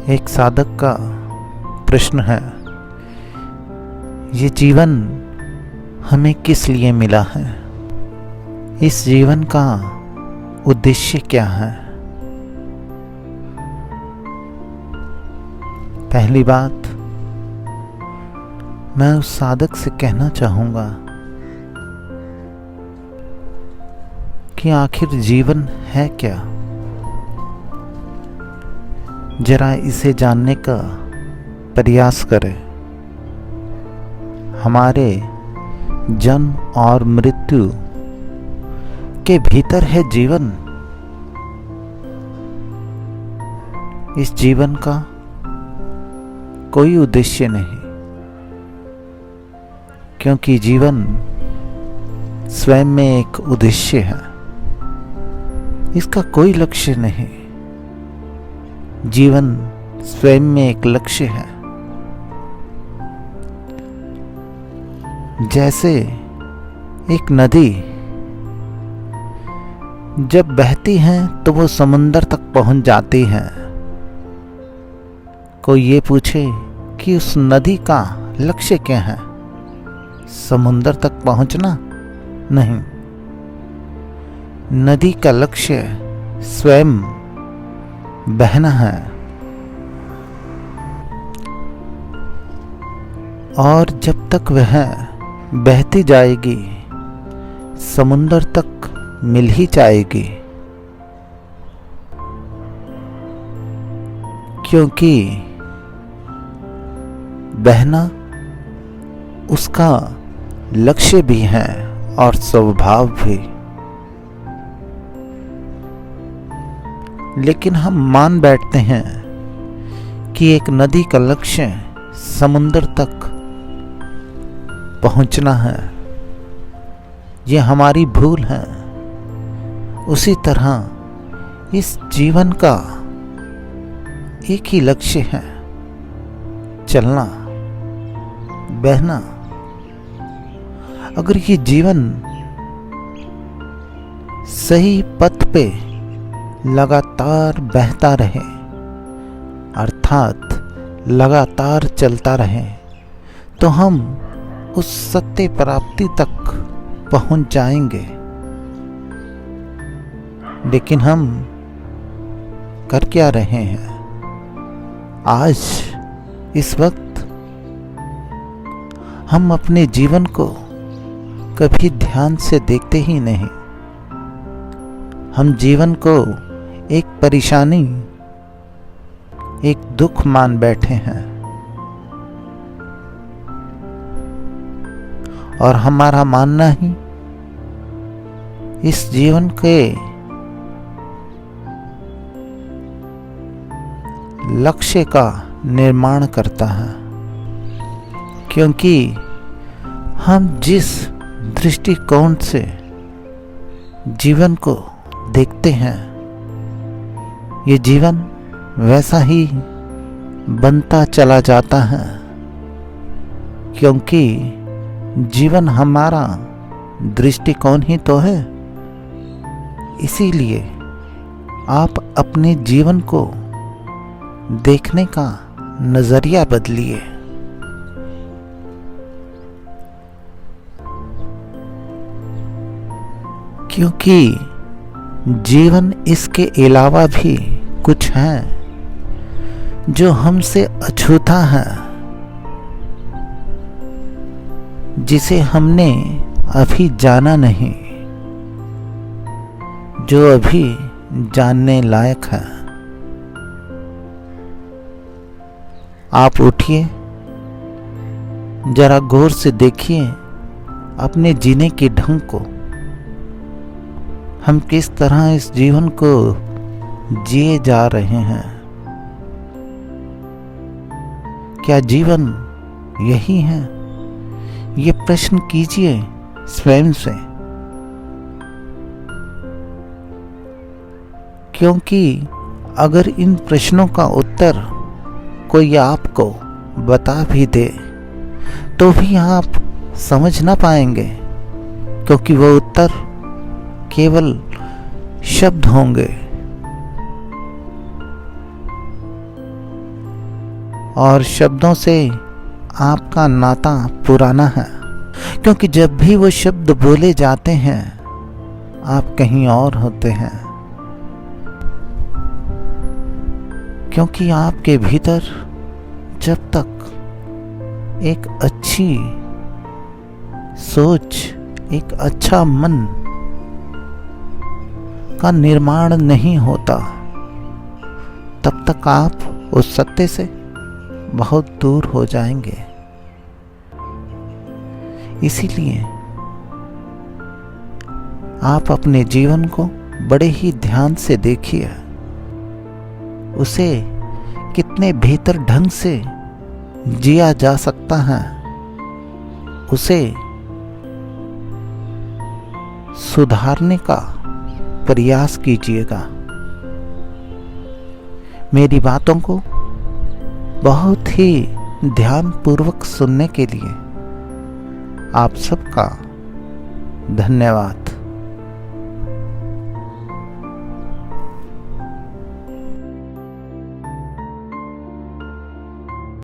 एक साधक का प्रश्न है, ये जीवन हमें किस लिए मिला है? इस जीवन का उद्देश्य क्या है? पहली बात, मैं उस साधक से कहना चाहूँगा कि आखिर जीवन है क्या? जरा इसे जानने का प्रयास करें। हमारे जन्म और मृत्यु के भीतर है जीवन। इस जीवन का कोई उद्देश्य नहीं, क्योंकि जीवन स्वयं में एक उद्देश्य है। इसका कोई लक्ष्य नहीं। जीवन स्वयं में एक लक्ष्य है। जैसे एक नदी जब बहती है तो वो समुंदर तक पहुंच जाती है। कोई ये पूछे कि उस नदी का लक्ष्य क्या है? समुंदर तक पहुंचना? नहीं। नदी का लक्ष्य स्वयं बहना है। और जब तक वह बहती जाएगी, समुंदर तक मिल ही जाएगी, क्योंकि बहना उसका लक्ष्य भी है और स्वभाव भी। लेकिन हम मान बैठते हैं कि एक नदी का लक्ष्य समुंदर तक पहुंचना है। ये हमारी भूल है। उसी तरह इस जीवन का एक ही लक्ष्य है, चलना, बहना। अगर ये जीवन सही पथ पे लगातार बहता रहे, अर्थात लगातार चलता रहे, तो हम उस सत्य प्राप्ति तक पहुंच जाएंगे। लेकिन हम कर क्या रहे हैं? आज इस वक्त हम अपने जीवन को कभी ध्यान से देखते ही नहीं। हम जीवन को एक परेशानी, एक दुख मान बैठे हैं। और हमारा मानना ही इस जीवन के लक्ष्य का निर्माण करता है। क्योंकि हम जिस दृष्टिकोण से जीवन को देखते हैं, ये जीवन वैसा ही बनता चला जाता है। क्योंकि जीवन हमारा दृष्टिकोण ही तो है। इसीलिए आप अपने जीवन को देखने का नजरिया बदलिए। क्योंकि जीवन इसके अलावा भी कुछ है जो हमसे अछूता है, जिसे हमने अभी जाना नहीं, जो अभी जानने लायक है। आप उठिए, जरा गौर से देखिए अपने जीने के ढंग को। हम किस तरह इस जीवन को जिए जा रहे हैं? क्या जीवन यही है? ये प्रश्न कीजिए स्वयं से। क्योंकि अगर इन प्रश्नों का उत्तर कोई आपको बता भी दे, तो भी आप समझ ना पाएंगे, क्योंकि वो उत्तर केवल शब्द होंगे। और शब्दों से आपका नाता पुराना है, क्योंकि जब भी वो शब्द बोले जाते हैं आप कहीं और होते हैं, क्योंकि आपके भीतर जब तक एक अच्छी सोच, एक अच्छा मन का निर्माण नहीं होता, तब तक आप उस सत्य से बहुत दूर हो जाएंगे। इसीलिए आप अपने जीवन को बड़े ही ध्यान से देखिए, उसे कितने बेहतर ढंग से जिया जा सकता है, उसे सुधारने का प्रयास कीजिएगा। मेरी बातों को बहुत ही ध्यानपूर्वक सुनने के लिए आप सबका धन्यवाद।